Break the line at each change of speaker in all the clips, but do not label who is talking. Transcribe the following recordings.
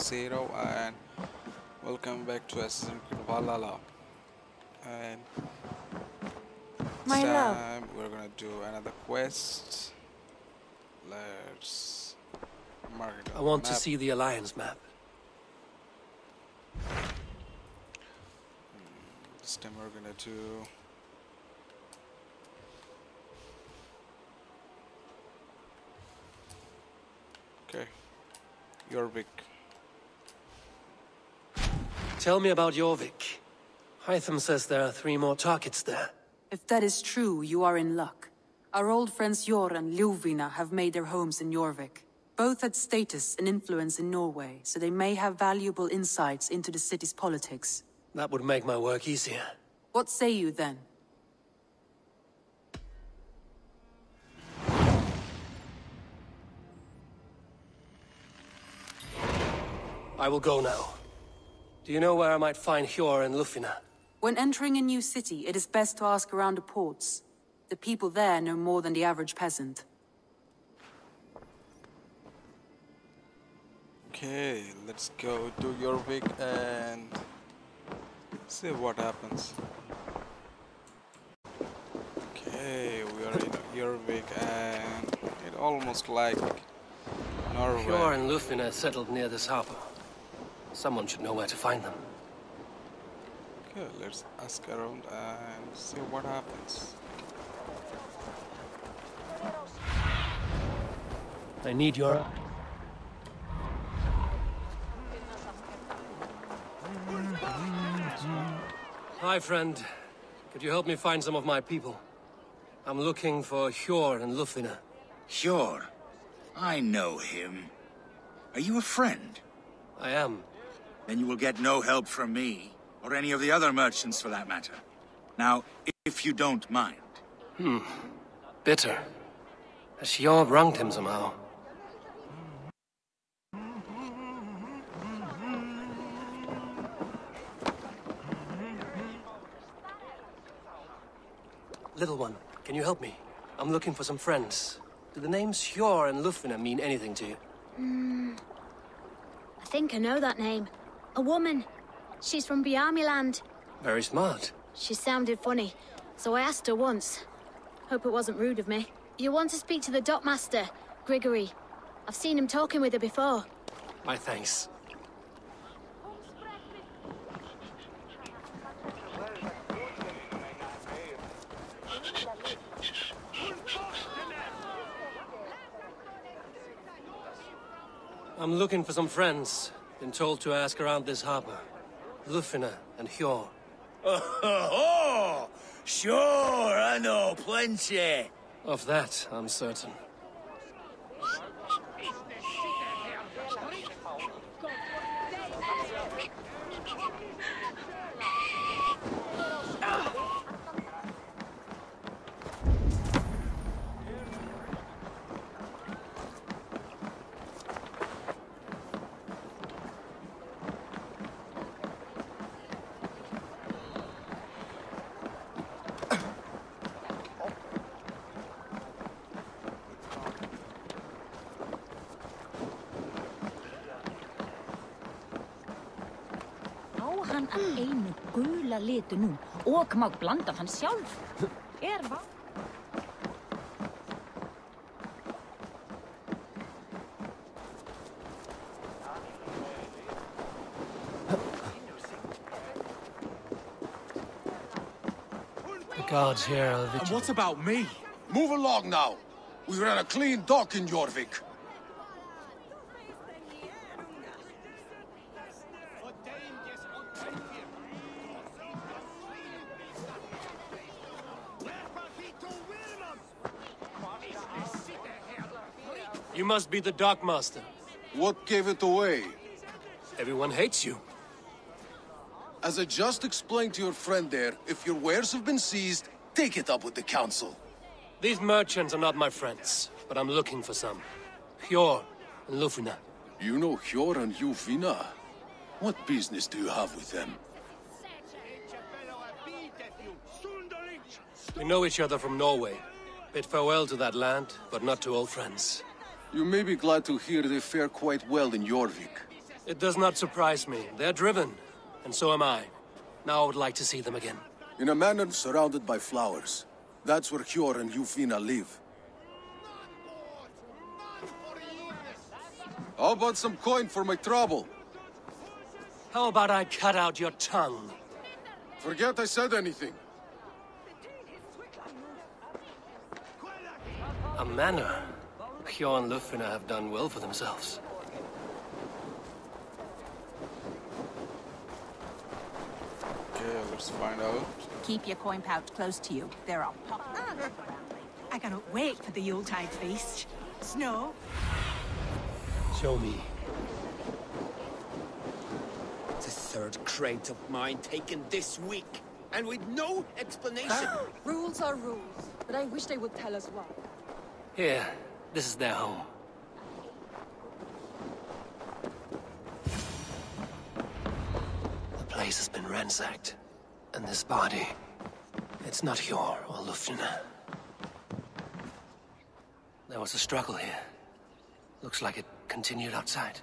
is Eivor and welcome back to Assassin's Creed Valhalla. And this time we're gonna do another quest. Let's mark it on
I want
the
to
map.
see the Alliance map.
This time we're gonna do Jorvic.
Tell me about Jorvic. Hytham says there are 3 more targets there.
If that is true, you are in luck. Our old friends Jor and Ljuvina have made their homes in Jorvik. Both had status and influence in Norway, so they may have valuable insights into the city's politics.
That would make my work easier.
What say you then?
I will go now. Do you know where I might find Hjor and Ljuvina?
When entering a new city, it is best to ask around the ports. The people there know more than the average peasant.
Okay, let's go to Jorvic and see what happens. Okay, we are in Jorvic and it almost like Norway.
Hjor and Ljuvina settled near this harbor. Someone should know where to find them.
Okay, let's ask around and see what happens.
I need your... Hi, friend. Could you help me find some of my people? I'm looking for Hjor and Ljuvina.
Hjor? I know him. Are you a friend?
I am.
Then you will get no help from me, or any of the other merchants for that matter. Now, if you don't mind.
Bitter. Has Hjor wronged him somehow? Little one, can you help me? I'm looking for some friends. Do the names Hjor and Ljuvina mean anything to you?
I think I know that name. A woman. She's from Bjarmiland.
Very smart.
She sounded funny, so I asked her once. Hope it wasn't rude of me. You want to speak to the dockmaster, Grigory. I've seen him talking with her before.
My thanks. I'm looking for some friends. Been told to ask around this harbor. Ljuvina and Hjor.
Oh, sure, I know plenty.
Of that, I'm certain.
Hann að einu gula litu nú og má blanda hann sjálf.
The guards here are
And
vigilant.
what about me? Move along now. We ran a clean dock in Jorvik.
You must be the dockmaster.
What gave it away?
Everyone hates you.
As I just explained to your friend there, if your wares have been seized, take it up with the council.
These merchants are not my friends, but I'm looking for some. Hjor and Ljuvina.
You know Hjor and Ljuvina? What business do you have with them?
We know each other from Norway. Bid farewell to that land, but not to old friends.
You may be glad to hear they fare quite well in Jorvik.
It does not surprise me. They're driven, and so am I. Now I would like to see them again.
In a manor surrounded by flowers. That's where Hjor and Ljufina live. How about some coin for my trouble?
How about I cut out your tongue?
Forget I said anything.
A manor. Hjor and Ljufina have done well for themselves.
Okay, let's find out.
Keep your coin pouch close to you. There are pockets around me.
I cannot wait for the Yuletide feast. Snow?
Show me.
The third crate of mine taken this week, and with no explanation.
Rules are rules, but I wish they would tell us why.
Here, this is their home. The place has been ransacked. And this body, it's not Hjor or Ljufina. There was a struggle here. Looks like it continued outside.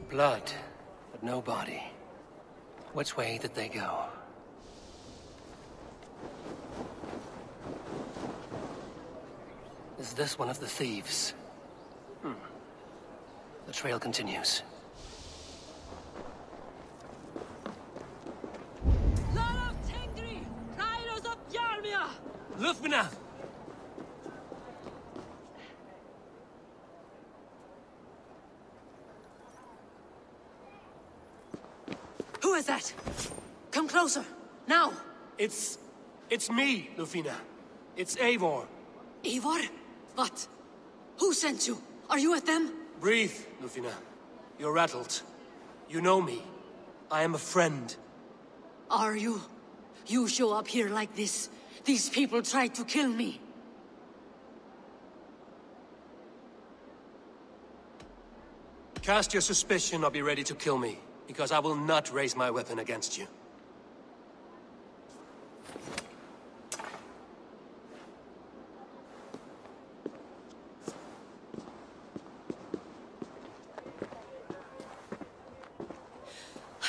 Blood, but no body. Which way did they go? Is this one of the thieves? The trail continues. Ljufina!
Who is that? Come closer, now!
It's me, Ljufina. It's Eivor.
Eivor? What? Who sent you? Are you with them?
Breathe, Ljufina. You're rattled. You know me. I am a friend.
Are you? You show up here like this. These people tried to kill me.
Cast your suspicion or be ready to kill me, because I will not raise my weapon against you.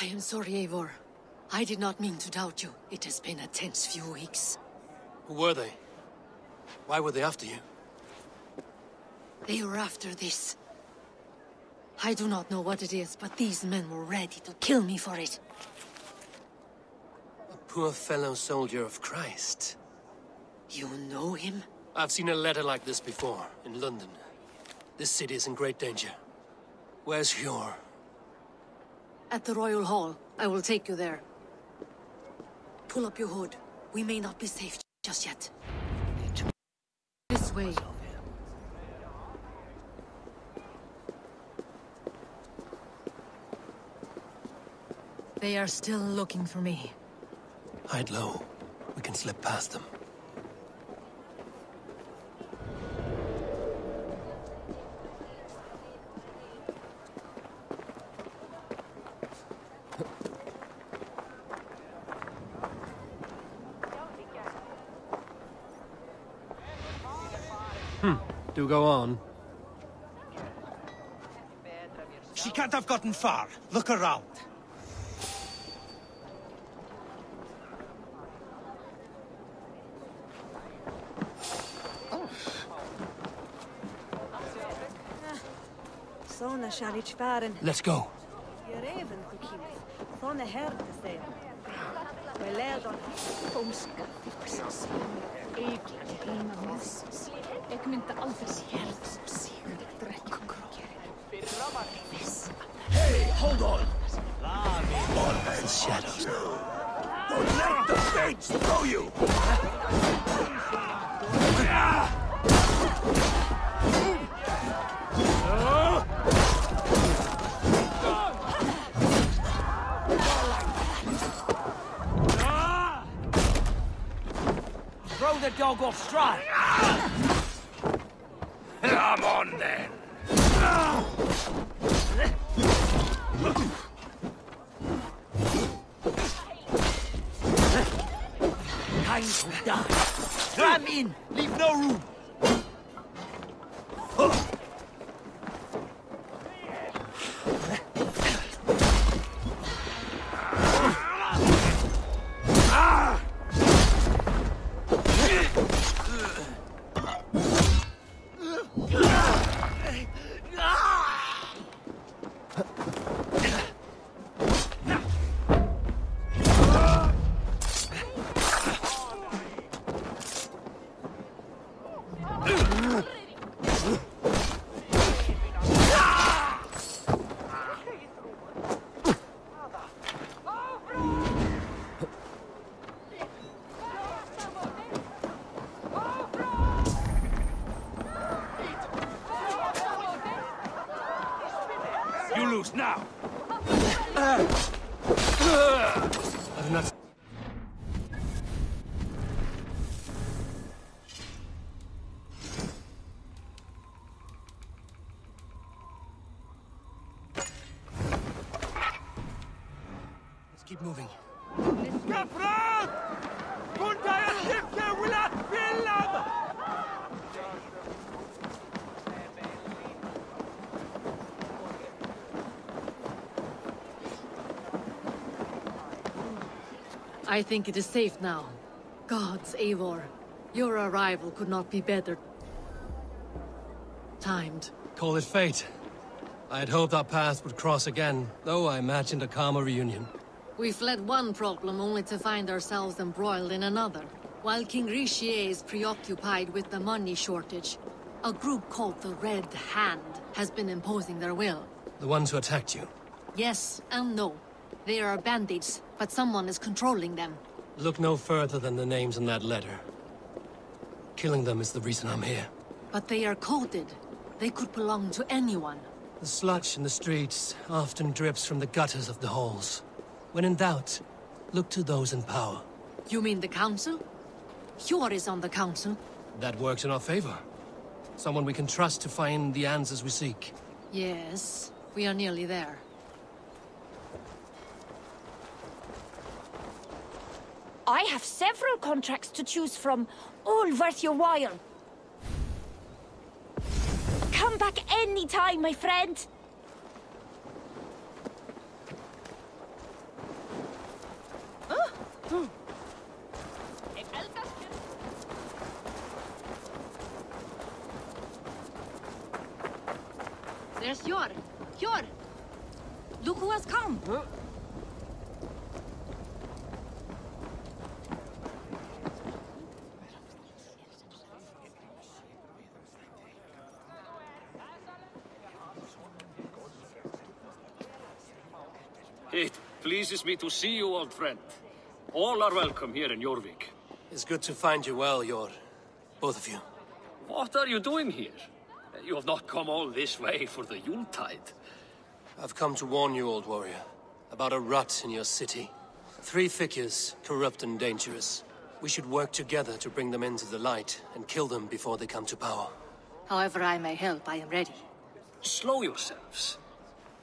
I am sorry, Eivor. I did not mean to doubt you. It has been a tense few weeks.
Who were they? Why were they after you?
They were after this. I do not know what it is, but these men were ready to kill me for it.
A poor fellow soldier of Christ.
You know him?
I've seen a letter like this before, in London. This city is in great danger. Where's Hjor?
At the Royal Hall. I will take you there. Pull up your hood. We may not be safe just yet. This way. They are still looking for me.
Hide low. We can slip past them. Do go on.
She can't have gotten far. Look around.
Let's go.
Hey, hold on!
The shadows.
Don't let the fates throw you!
Throw the dog off stride.
Come on, then!
time to die. Ram in! Leave no room!
You lose now.
I'm not... Let's keep moving.
I think it is safe now. Gods, Eivor, your arrival could not be better timed.
Call it fate. I had hoped our paths would cross again, though I imagined a calmer reunion.
We fled one problem only to find ourselves embroiled in another. While King Richier is preoccupied with the money shortage, a group called the Red Hand has been imposing their will.
The ones who attacked you?
Yes and no. They are bandits, but someone is controlling them.
Look no further than the names in that letter. Killing them is the reason I'm here.
But they are coded. They could belong to anyone.
The sludge in the streets often drips from the gutters of the halls. When in doubt, look to those in power.
You mean the council? Hjor is on the council.
That works in our favor. Someone we can trust to find the answers we seek.
Yes, we are nearly there.
I have several contracts to choose from, all worth your while. Come back any time, my friend.
There's Hjor! Hjor! Look who has come!
It pleases me to see you, old friend. All are welcome here in Jorvic.
It's good to find you well, Hjor. Both of you.
What are you doing here? You have not come all this way for the Yuletide.
I've come to warn you, old warrior, about a rut in your city. 3 figures, corrupt and dangerous. We should work together to bring them into the light and kill them before they come to power.
However I may help, I am ready.
Slow yourselves.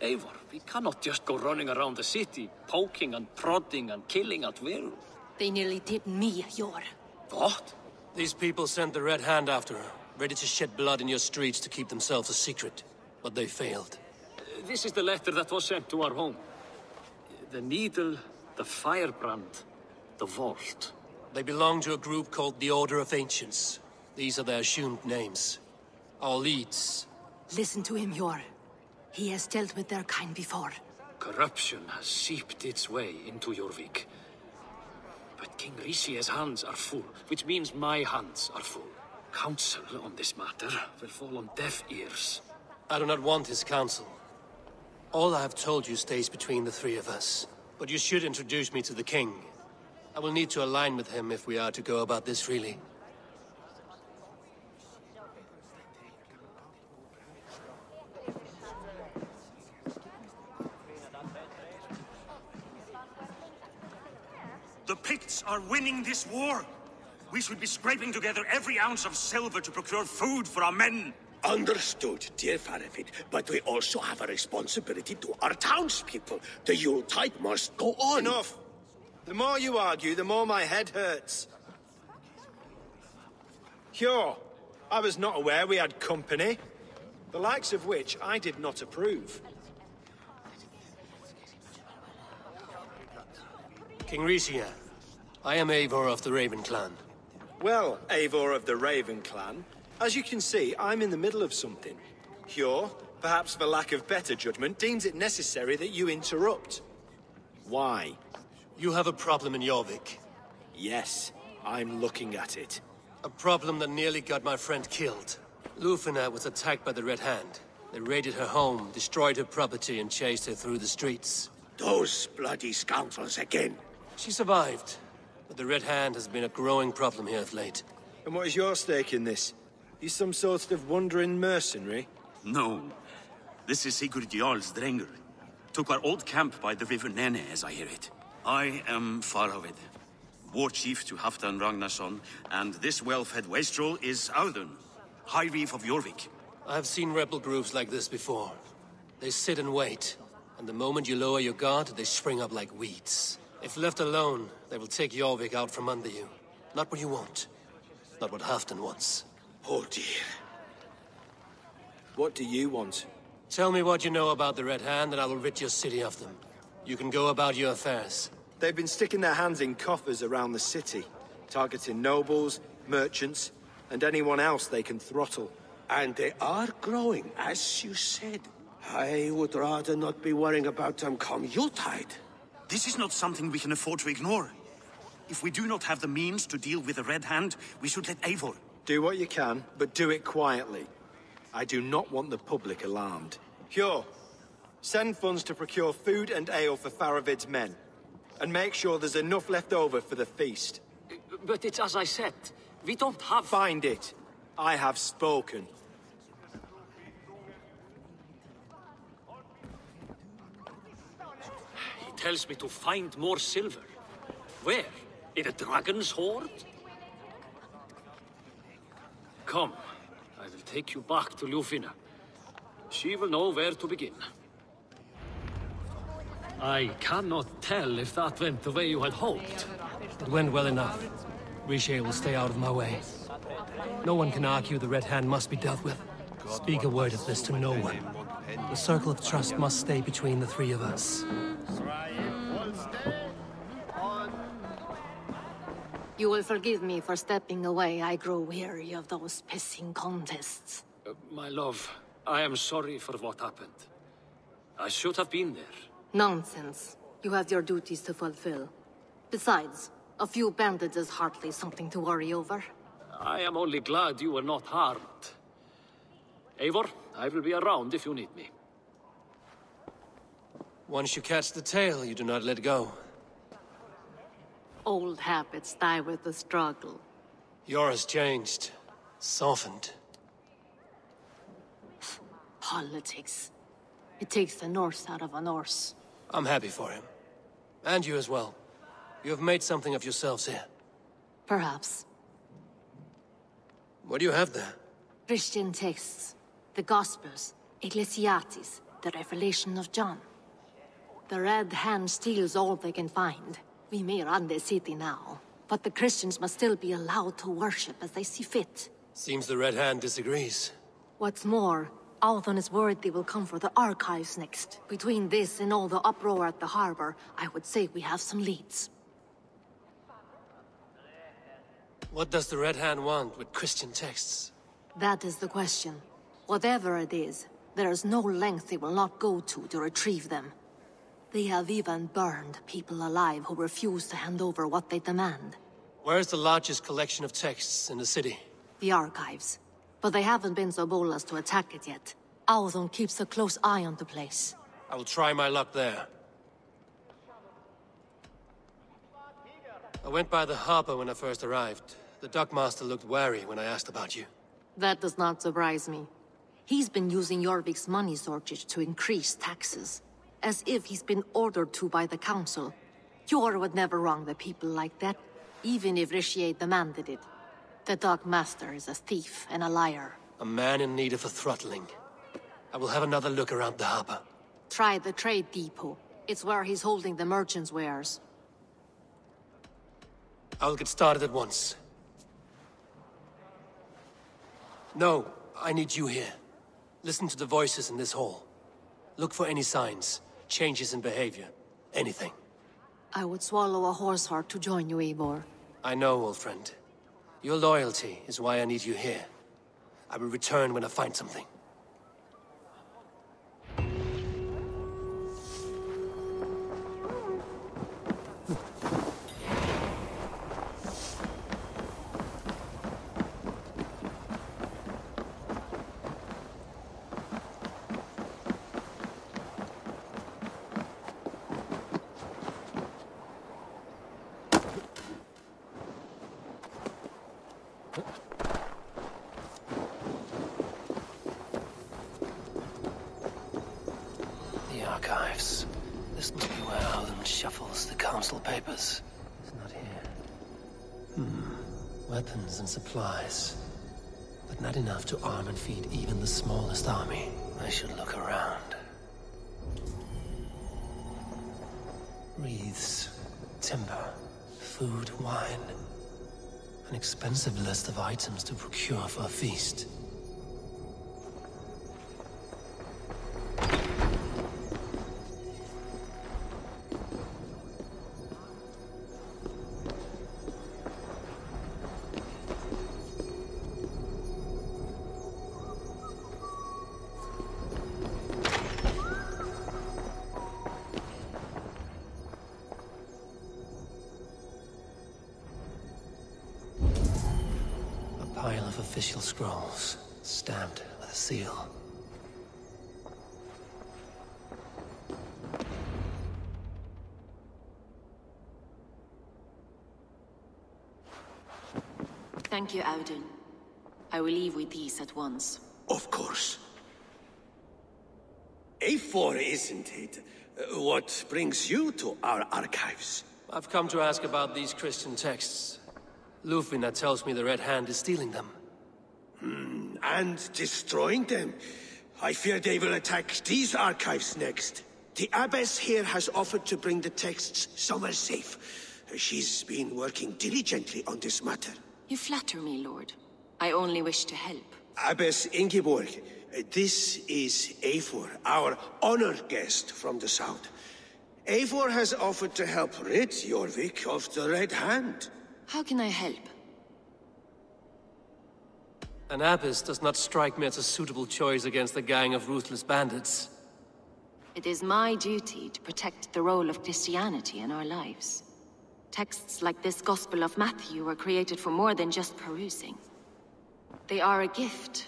Eivor, we cannot just go running around the city, poking and prodding and killing at will.
They nearly did me, Hjor.
What?
These people sent the Red Hand after her, ready to shed blood in your streets to keep themselves a secret. But they failed.
This is the letter that was sent to our home. The needle, the firebrand, the vault.
They belong to a group called the Order of Ancients. These are their assumed names. Our leads.
Listen to him, Hjor. He has dealt with their kind before.
Corruption has seeped its way into Jorvic. But King Richier's hands are full, which means my hands are full. Counsel on this matter will fall on deaf ears.
I do not want his counsel. All I have told you stays between the 3 of us. But you should introduce me to the king. I will need to align with him if we are to go about this freely.
The Picts are winning this war. We should be scraping together every ounce of silver to procure food for our men.
Understood, dear Farafit, but we also have a responsibility to our townspeople. The Yuletide must go on.
Enough! The more you argue, the more my head hurts. Sure. I was not aware we had company. The likes of which I did not approve.
King Rishia, I am Eivor of the Raven clan.
Well, Eivor of the Raven clan, as you can see, I'm in the middle of something. Hjor, perhaps for lack of better judgment, deems it necessary that you interrupt. Why?
You have a problem in Jorvic.
Yes, I'm looking at it.
A problem that nearly got my friend killed. Lufina was attacked by the Red Hand. They raided her home, destroyed her property, and chased her through the streets.
Those bloody scoundrels again.
She survived, but the Red Hand has been a growing problem here of late.
And what is your stake in this? You some sort of wandering mercenary?
No. This is Sigurd Jarl's Drenger. Took our old camp by the river Nene, as I hear it. I am Faravid, war chief to Halfdan Ragnarsson, and this well-fed wastrel is Audun, High Reef of Jorvik.
I have seen rebel groups like this before. They sit and wait, and the moment you lower your guard, they spring up like weeds. If left alone, they will take Jorvik out from under you. Not what you want. Not what Halfdan wants.
Oh dear.
What do you want?
Tell me what you know about the Red Hand, and I will rid your city of them. You can go about your affairs.
They've been sticking their hands in coffers around the city, targeting nobles, merchants, and anyone else they can throttle.
And they are growing, as you said. I would rather not be worrying about them come Yuletide.
This is not something we can afford to ignore. If we do not have the means to deal with the Red Hand, we should let Eivor.
Do what you can, but do it quietly. I do not want the public alarmed. Hjor, send funds to procure food and ale for Faravid's men. And make sure there's enough left over for the feast.
But it's as I said, we don't have...
Find it. I have spoken.
He tells me to find more silver. Where? In a dragon's hoard? Come, I will take you back to Lufina. She will know where to begin. I cannot tell if that went the way you had hoped.
It went well enough. Riche will stay out of my way. No one can argue the Red Hand must be dealt with. Speak a word of this to no one. The circle of trust must stay between the three of us.
You will forgive me for stepping away. I grow weary of those pissing contests.
My love, I am sorry for what happened. I should have been there.
Nonsense. You have your duties to fulfill. Besides, a few bandits is hardly something to worry over.
I am only glad you were not harmed. Eivor, I will be around if you need me.
Once you catch the tail, you do not let go.
Old habits die with the struggle.
Yours changed. Softened.
Politics. It takes the Norse out of a Norse.
I'm happy for him. And you as well. You have made something of yourselves here.
Perhaps.
What do you have there?
Christian texts. The Gospels. Ecclesiastes. The Revelation of John. The Red Hand steals all they can find. We may run the city now, but the Christians must still be allowed to worship as they see fit.
Seems the Red Hand disagrees.
What's more, Althon is worried they will come for the archives next. Between this and all the uproar at the harbor, I would say we have some leads.
What does the Red Hand want with Christian texts?
That is the question. Whatever it is, there is no length they will not go to retrieve them. They have even burned people alive who refuse to hand over what they demand.
Where is the largest collection of texts in the city?
The archives. But they haven't been so bold as to attack it yet. Althon keeps a close eye on the place.
I will try my luck there. I went by the harbor when I first arrived. The dockmaster looked wary when I asked about you.
That does not surprise me. He's been using Jorvik's money shortage to increase taxes. As if he's been ordered to by the council. Hjor would never wrong the people like that, even if Riche demanded it. The dockmaster is a thief and a liar.
A man in need of a throttling. I will have another look around the harbor.
Try the trade depot. It's where he's holding the merchants' wares.
I will get started at once. No, I need you here. Listen to the voices in this hall. Look for any signs, changes in behavior, anything.
I would swallow a horse heart to join you, Eivor.
I know, old friend. Your loyalty is why I need you here. I will return when I find something. The archives. This must be where Howland shuffles the council papers. It's not here. Weapons and supplies. But not enough to arm and feed even the smallest army. I should look around. Wreaths, timber, food, wine. An expensive list of items to procure for a feast. Pile of official scrolls, stamped with a seal.
Thank you, Audun. I will leave with these at once.
Of course. Eivor, isn't it? What brings you to our archives?
I've come to ask about these Christian texts. Lufina tells me the Red Hand is stealing them.
And destroying them. I fear they will attack these archives next. The Abbess here has offered to bring the texts somewhere safe. She's been working diligently on this matter.
You flatter me, Lord. I only wish to help.
Abbess Ingeborg, this is Eivor, our honored guest from the south. Eivor has offered to help rid Jorvic of the Red Hand.
How can I help?
An abbess does not strike me as a suitable choice against a gang of ruthless bandits.
It is my duty to protect the role of Christianity in our lives. Texts like this Gospel of Matthew were created for more than just perusing. They are a gift.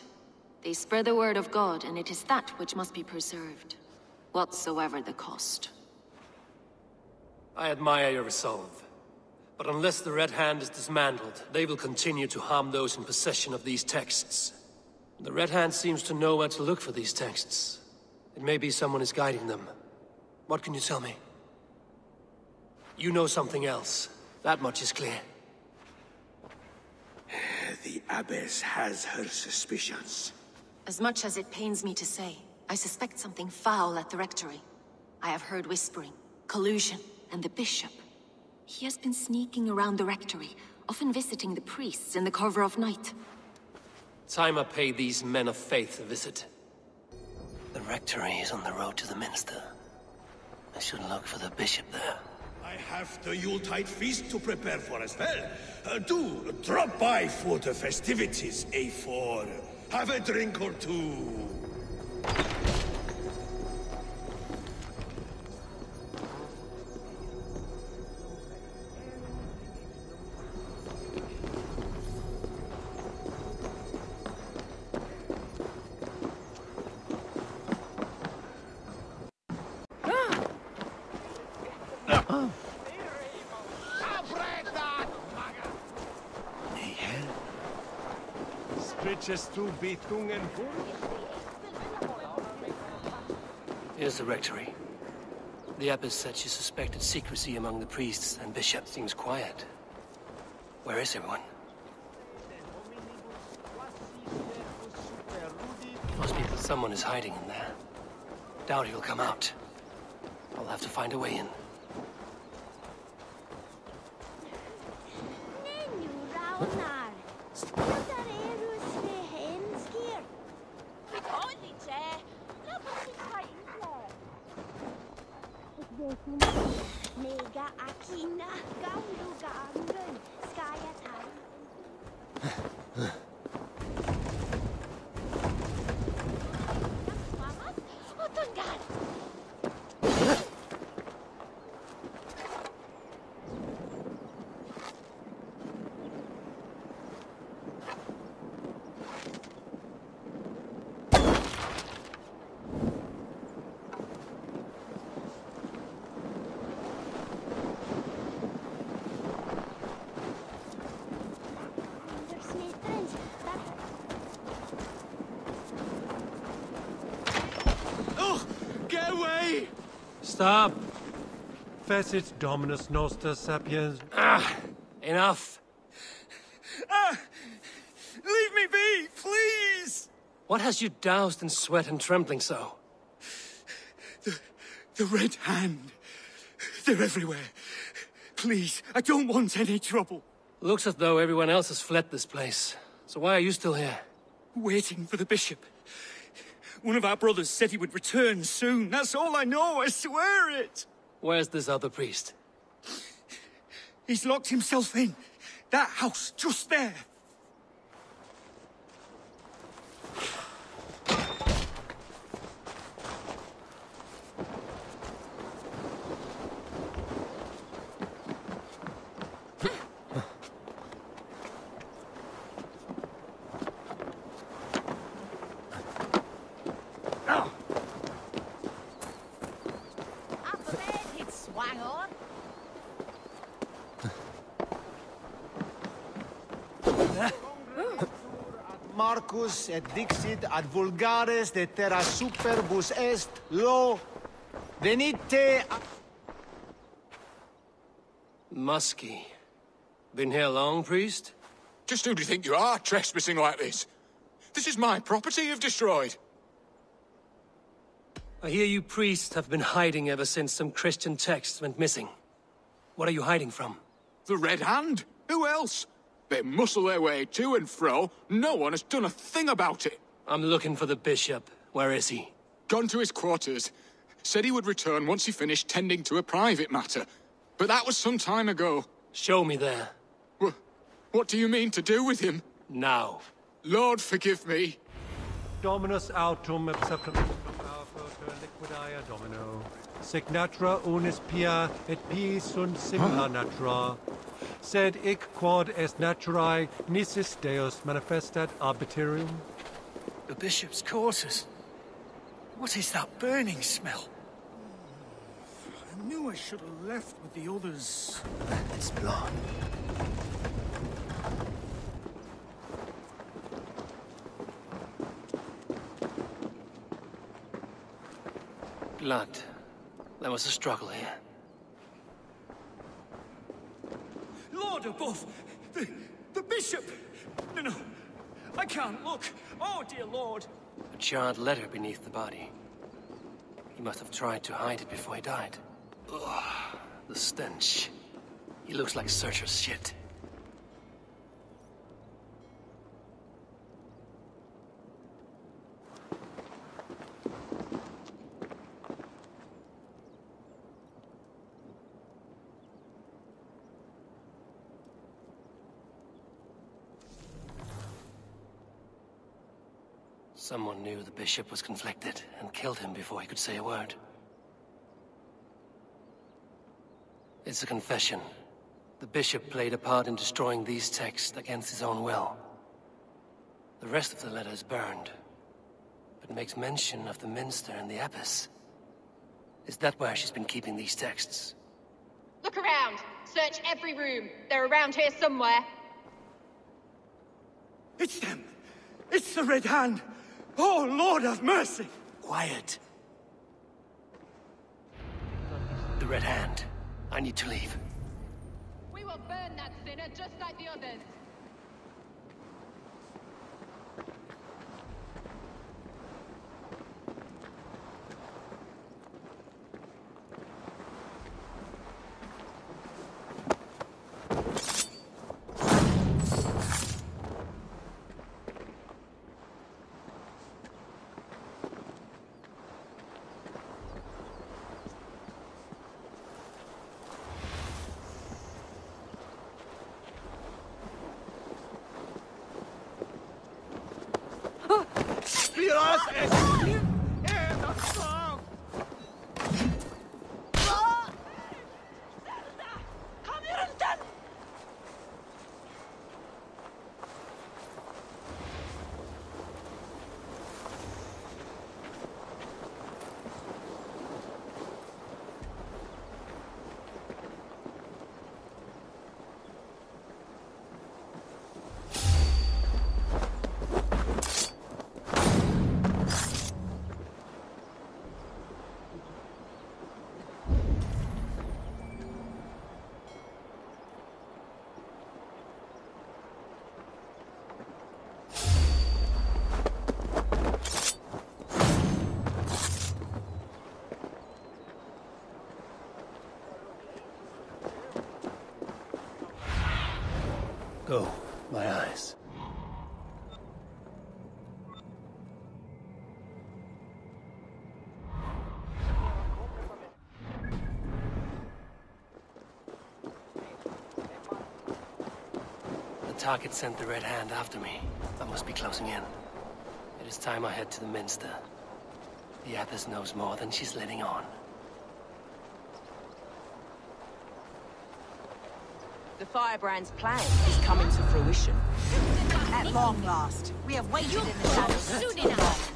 They spread the word of God, and it is that which must be preserved, whatsoever the cost.
I admire your resolve. But unless the Red Hand is dismantled, they will continue to harm those in possession of these texts. The Red Hand seems to know where to look for these texts. It may be someone is guiding them. What can you tell me? You know something else. That much is clear.
The Abbess has her suspicions.
As much as it pains me to say, I suspect something foul at the Rectory. I have heard whispering, collusion, and the Bishop. He has been sneaking around the Rectory, often visiting the priests in the cover of night.
Time I pay these men of faith a visit. The Rectory is on the road to the Minster. I should look for the Bishop there.
I have the Yuletide feast to prepare for as well. Do drop by for the festivities, Eivor. Have a drink or two.
Here's the Rectory. The Abbess said she suspected secrecy among the priests and bishops. Seems quiet. Where is everyone? Must be that someone is hiding in there. Doubt he'll come out. I'll have to find a way in.
Mega Akina, Gaulugangun, Skyatai.
Get away!
Stop! Fecit Dominus Noster Sapiens.
Enough!
Leave me be, please!
What has you doused in sweat and trembling so?
The Red Hand. They're everywhere. Please, I don't want any trouble.
Looks as though everyone else has fled this place. So why are you still here?
Waiting for the bishop. One of our brothers said he would return soon. That's all I know, I swear it!
Where's this other priest?
He's locked himself in. That house, just there.
Marcus et dixit ad vulgares de terra superbus est lo venite.
Muskie. Been here long, priest?
Just who do you think you are, trespassing like this? This is my property you've destroyed.
I hear you priests have been hiding ever since some Christian texts went missing. What are you hiding from?
The Red Hand? Who else? They muscle their way to and fro. No one has done a thing about it.
I'm looking for the bishop. Where is he?
Gone to his quarters. Said he would return once he finished tending to a private matter. But that was some time ago.
Show me there.
What do you mean to do with him?
Now.
Lord, forgive me.
Dominus autum acceptum liquidia domino. Sic natura unis pia et pii sunt simila natura. Sed ic quod est naturae nisis Deus manifestat arbitrium.
The bishop's quarters. What is that burning smell? I knew I should have left with the others.
It's blood.
Blood. There was a struggle here.
Lord above! The bishop! No, I can't look. Oh, dear Lord.
A charred letter beneath the body. He must have tried to hide it before he died. Ugh, the stench. He looks like Searcher's shit. Someone knew the bishop was conflicted and killed him before he could say a word. It's a confession. The bishop played a part in destroying these texts against his own will. The rest of the letter is burned, but makes mention of the minster and the abbess. Is that where she's been keeping these texts?
Look around! Search every room. They're around here somewhere.
It's them! It's the Red Hand! Oh, Lord have mercy!
Quiet. The Red Hand. I need to leave.
We will burn that sinner just like the others.
gras ist in das Grab!
Go, my eyes. The target sent the Red Hand after me. I must be closing in. It is time I head to the Minster. The Abbess knows more than she's letting on.
The Firebrand's plan is coming to fruition. At long last, we have waited in the shadows soon enough.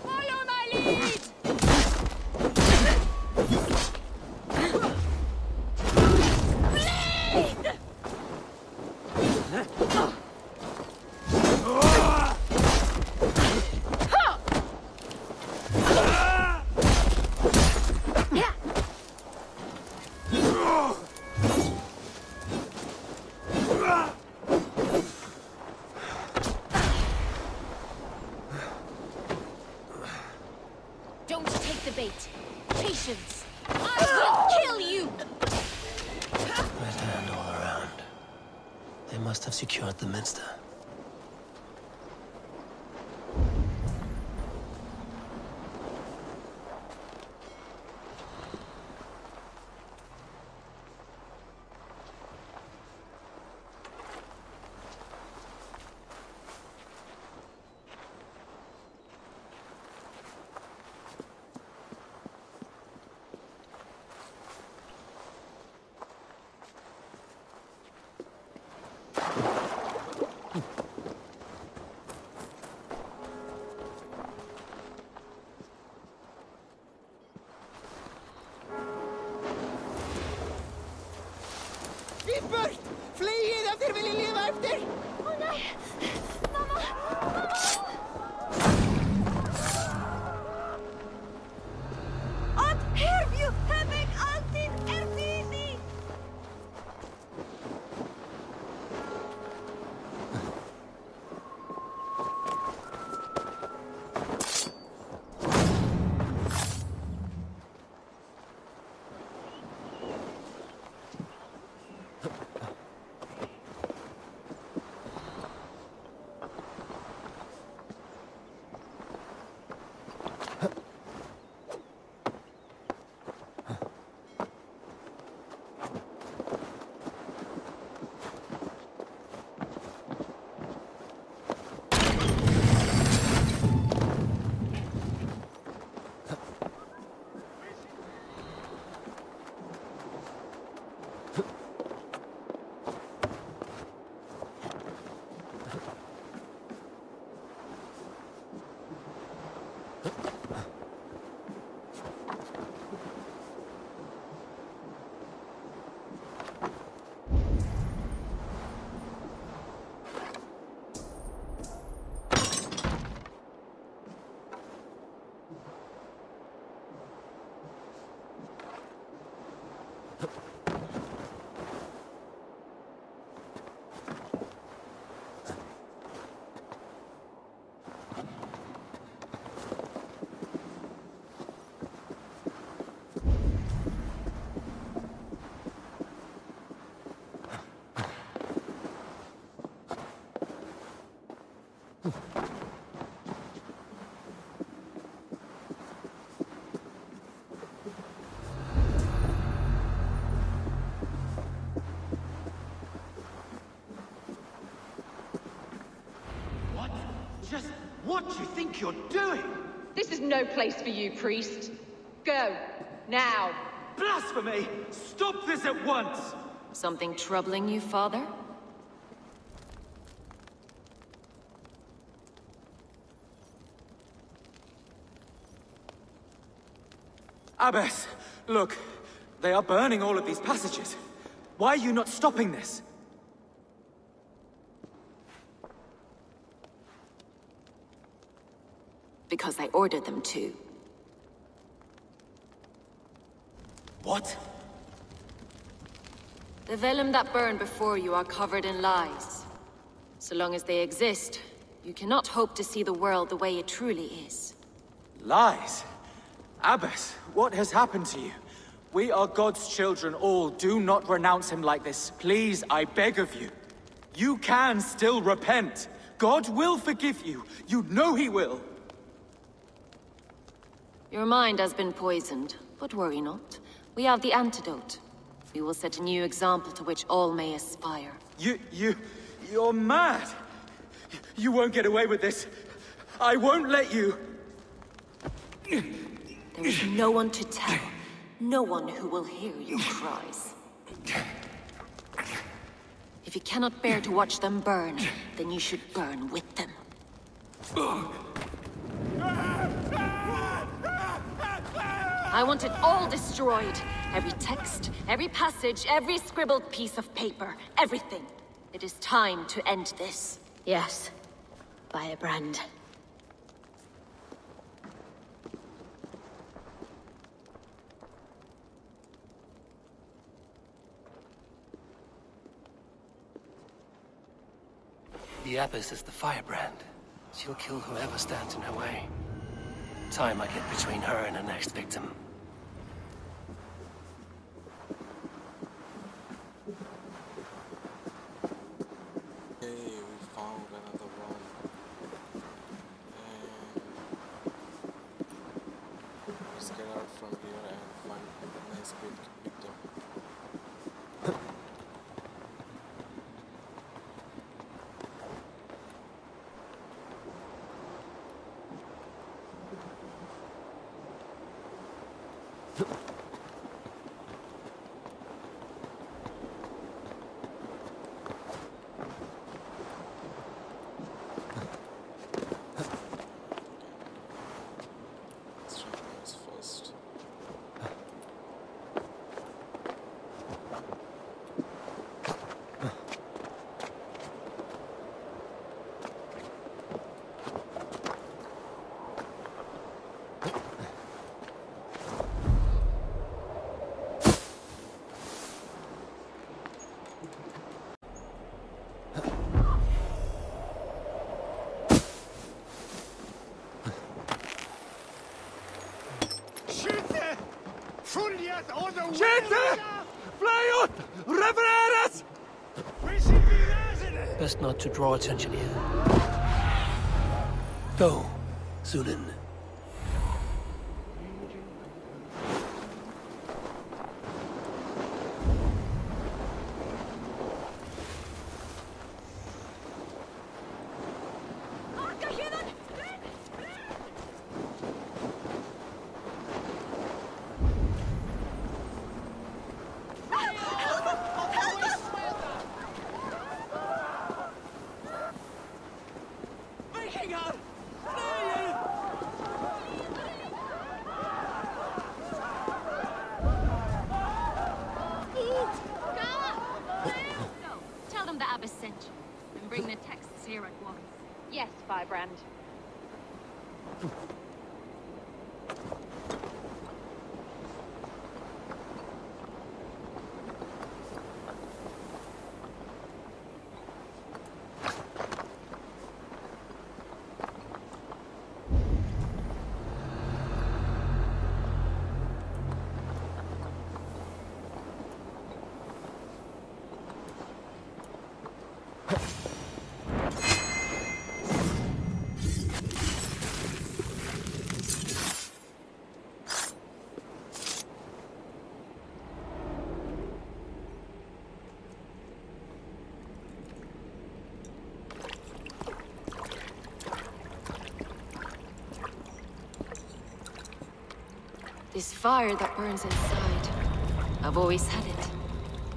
Follow my lead!
Don't take the bait. Patience. I will kill you!
Red Hand all around. They must have secured the Minster.
Í burt! Fleygið ef þér viljið lifa eftir!
Ó nei! Mamma! Mamma! Að herfju hefur alltið erfiði!
Just what do you think you're doing?
This is no place for you, priest. Go. Now.
Blasphemy! Stop this at once!
Something troubling you, Father?
Abbess, look. They are burning all of these passages. Why are you not stopping this?
Because I ordered them to.
What?
The vellum that burn before you are covered in lies. So long as they exist, you cannot hope to see the world the way it truly is.
Lies? Abbess, what has happened to you? We are God's children all. Do not renounce him like this. Please, I beg of you. You can still repent. God will forgive you. You know he will.
Your mind has been poisoned, but worry not. We have the antidote. We will set a new example to which all may aspire.
You're mad! You won't get away with this. I won't let you!
There is no one to tell. No one who will hear your cries. If you cannot bear to watch them burn, then you should burn with them. I want it all destroyed. Every text, every passage, every scribbled piece of paper. Everything. It is time to end this.
Yes. Firebrand.
The Abbess is the firebrand. She'll kill whoever stands in her way. Time I get between her and her next victim.
Okay, we found another one. And let's get out from here and find a nice victim.
Skytte! Fly ut! Revereres!
Best not to draw attention here. Go, Zulin.
Yes, Firebrand.
This fire that burns inside. I've always had it.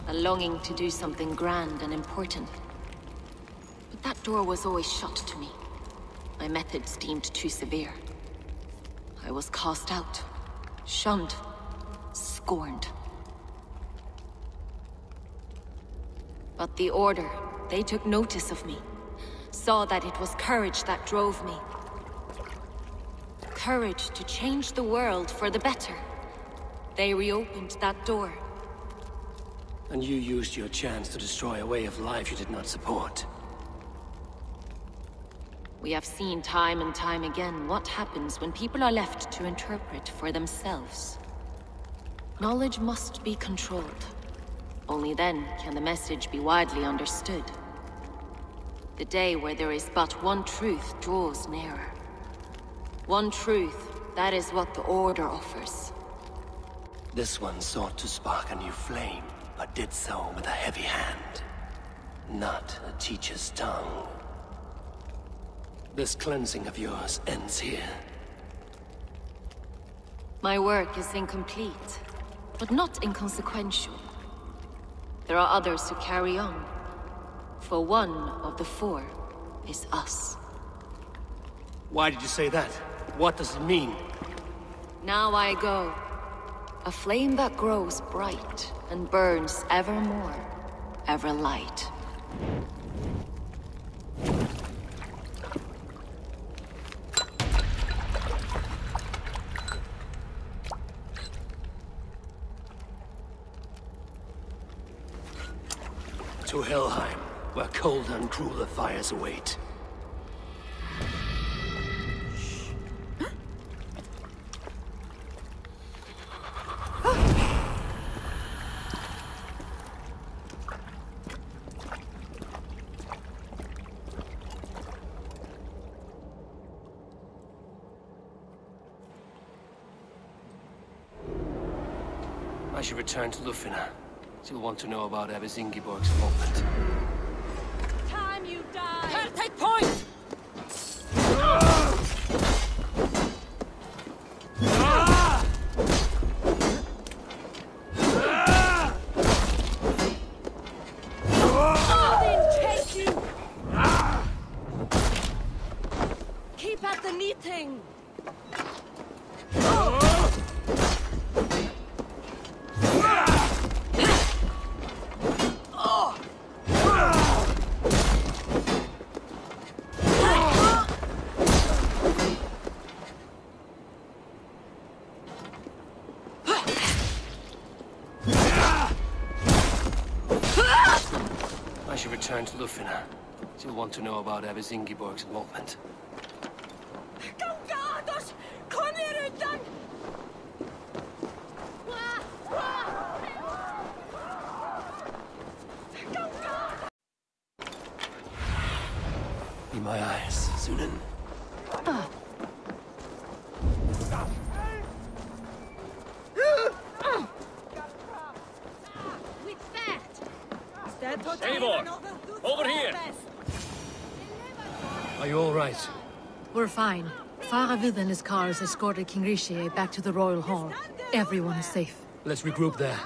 A longing to do something grand and important. But that door was always shut to me. My methods deemed too severe. I was cast out, shunned, scorned. But the Order, they took notice of me. Saw that it was courage that drove me. Courage to change the world for the better. They reopened that door.
And you used your chance to destroy a way of life you did not support.
We have seen time and time again what happens when people are left to interpret for themselves. Knowledge must be controlled. Only then can the message be widely understood. The day where there is but one truth draws nearer. One truth, that is what the Order offers.
This one sought to spark a new flame, but did so with a heavy hand. Not a teacher's tongue. This cleansing of yours ends here.
My work is incomplete, but not inconsequential. There are others who carry on. For one of the four is us.
Why did you say that? What does it mean?
Now I go. A flame that grows bright and burns ever more, ever light.
To Helheim, where cold and crueler fires await. I should return to Lufina. She'll want to know about Abbess Ingeborg's elopement.
Time you die!
Her, take point!
Odin, take you! Keep at the knitting!
I should return to Lufina. She'll want to know about Abbess Ingeborg's elopement.
Gangados! Konir undan!
In my eyes, Sunan.
Eivor! Over here!
Are you all right?
We're fine. Faravid and his cars escorted King Rishi back to the Royal Hall. Everyone is safe.
Let's regroup there.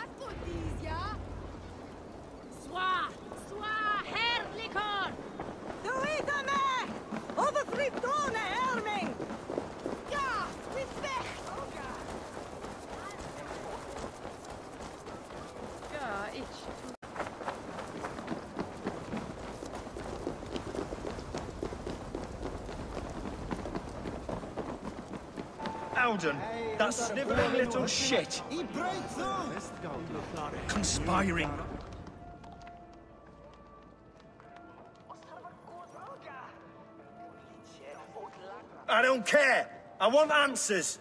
Alden, that sniveling little shit. Conspiring. I don't care. I want answers.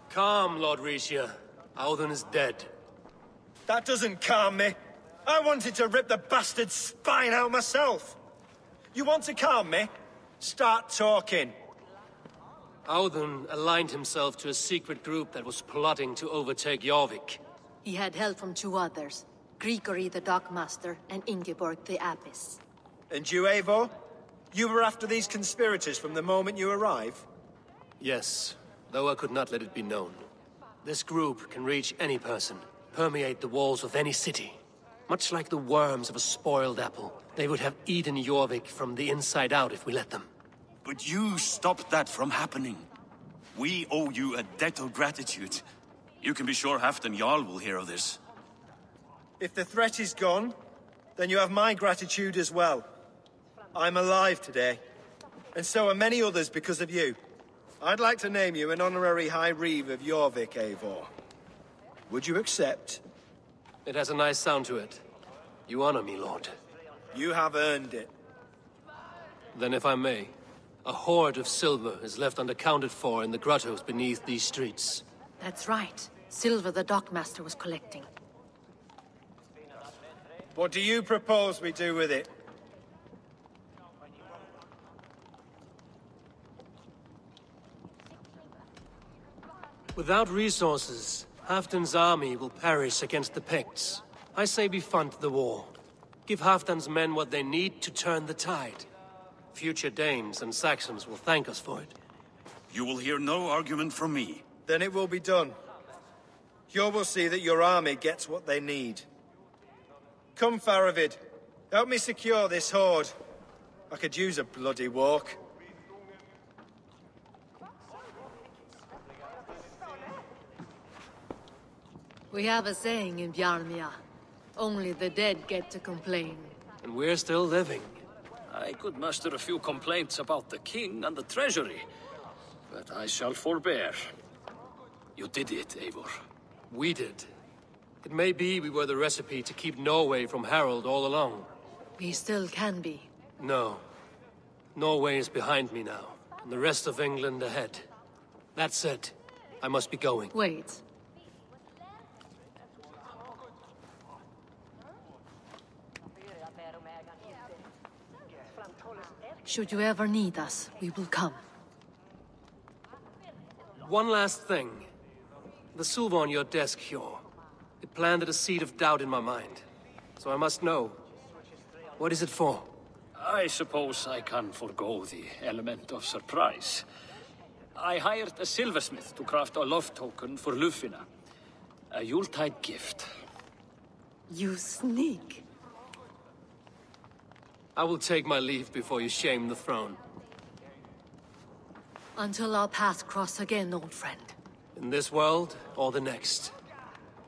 Calm, Lord Rishia. Alden is dead.
That doesn't calm me. I wanted to rip the bastard's spine out myself. You want to calm me? Start talking.
Alden aligned himself to a secret group that was plotting to overtake Jorvic.
He had help from two others, Grigory the Dockmaster and Ingeborg the Abbess.
And you, Eivor? You were after these conspirators from the moment you arrived?
Yes, though I could not let it be known. This group can reach any person, permeate the walls of any city. Much like the worms of a spoiled apple, they would have eaten Jorvic from the inside out if we let them.
But you stopped that from happening. We owe you a debt of gratitude. You can be sure Halfdan Jarl will hear of this.
If the threat is gone, then you have my gratitude as well. I'm alive today, and so are many others because of you. I'd like to name you an honorary High Reeve of Jorvik, Eivor. Would you accept?
It has a nice sound to it. You honor me, Lord.
You have earned it.
Then if I may, a hoard of silver is left unaccounted for in the grottos beneath these streets.
That's right. Silver the dockmaster was collecting.
What do you propose we do with it?
Without resources, Halfdan's army will perish against the Picts. I say we fund the war. Give Halfdan's men what they need to turn the tide. Future Danes and Saxons will thank us for it.
You will hear no argument from me.
Then it will be done. You will see that your army gets what they need. Come, Faravid. Help me secure this hoard. I could use a bloody walk.
We have a saying in Bjarmia. Only the dead get to complain.
And we're still living.
I could muster a few complaints about the king and the treasury, but I shall forbear. You did it, Eivor.
We did. It may be we were the recipe to keep Norway from Harald all along.
We still can be.
No. Norway is behind me now, and the rest of England ahead. That said, I must be going.
Wait. Should you ever need us, we will come.
One last thing. The silver on your desk, Hjor. It planted a seed of doubt in my mind. So I must know. What is it for?
I suppose I can forgo the element of surprise. I hired a silversmith to craft a love token for Lufina. A Yuletide gift.
You sneak.
I will take my leave before you shame the throne.
Until our paths cross again, old friend.
In this world, or the next.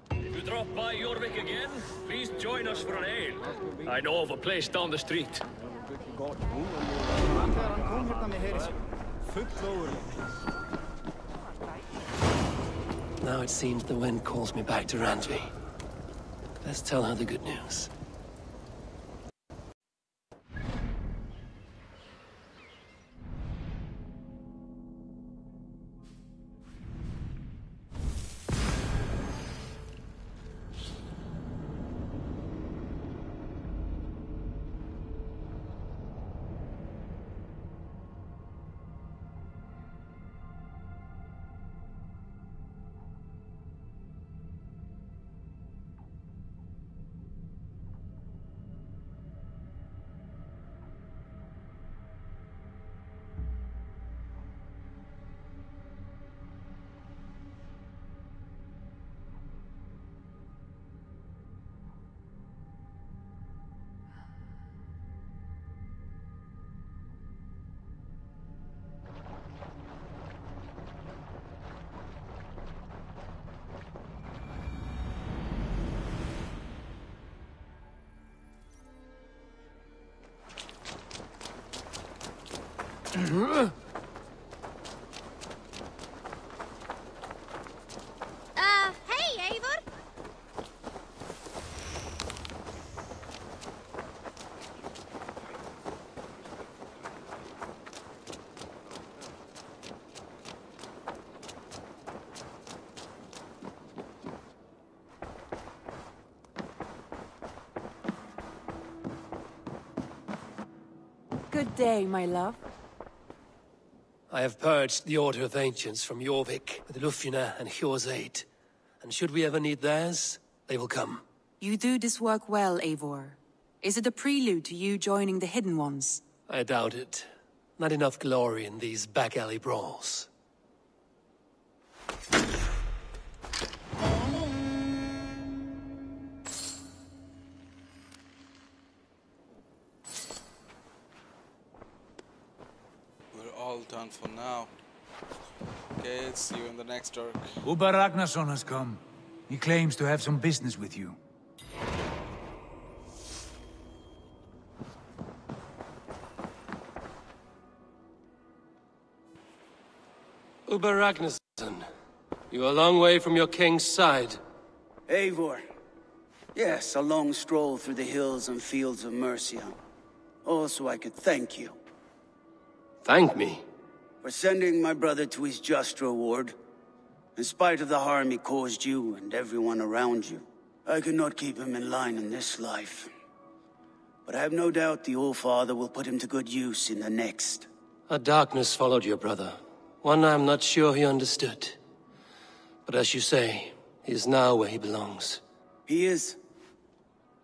If you drop by Jorvik again, please join us for an ale. I know of a place down the street.
Now it seems the wind calls me back to Randvi. Let's tell her the good news.
Hey, Eivor!
Good day, my love.
I have purged the Order of Ancients from Jorvik with Lufina and Hjor's aid. And should we ever need theirs, they will come.
You do this work well, Eivor. Is it a prelude to you joining the Hidden Ones?
I doubt it. Not enough glory in these back-alley brawls.
done for now. Okay, see you in the next arc.
Uber Ragnarsson has come. He claims to have some business with you.
Uber Ragnarsson, you're a long way from your king's side.
Eivor. Yes, a long stroll through the hills and fields of Mercia. Also, I could thank you.
Thank me?
For sending my brother to his just reward. In spite of the harm he caused you and everyone around you, I could not keep him in line in this life. But I have no doubt the All-Father will put him to good use in the next.
A darkness followed your brother. One I'm not sure he understood. But as you say, he is now where he belongs.
He is.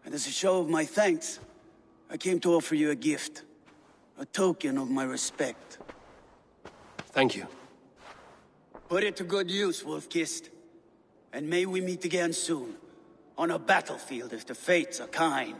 And as a show of my thanks, I came to offer you a gift. A token of my respect.
Thank you.
Put it to good use, Wolf-Kissed. And may we meet again soon. On a battlefield if the fates are kind.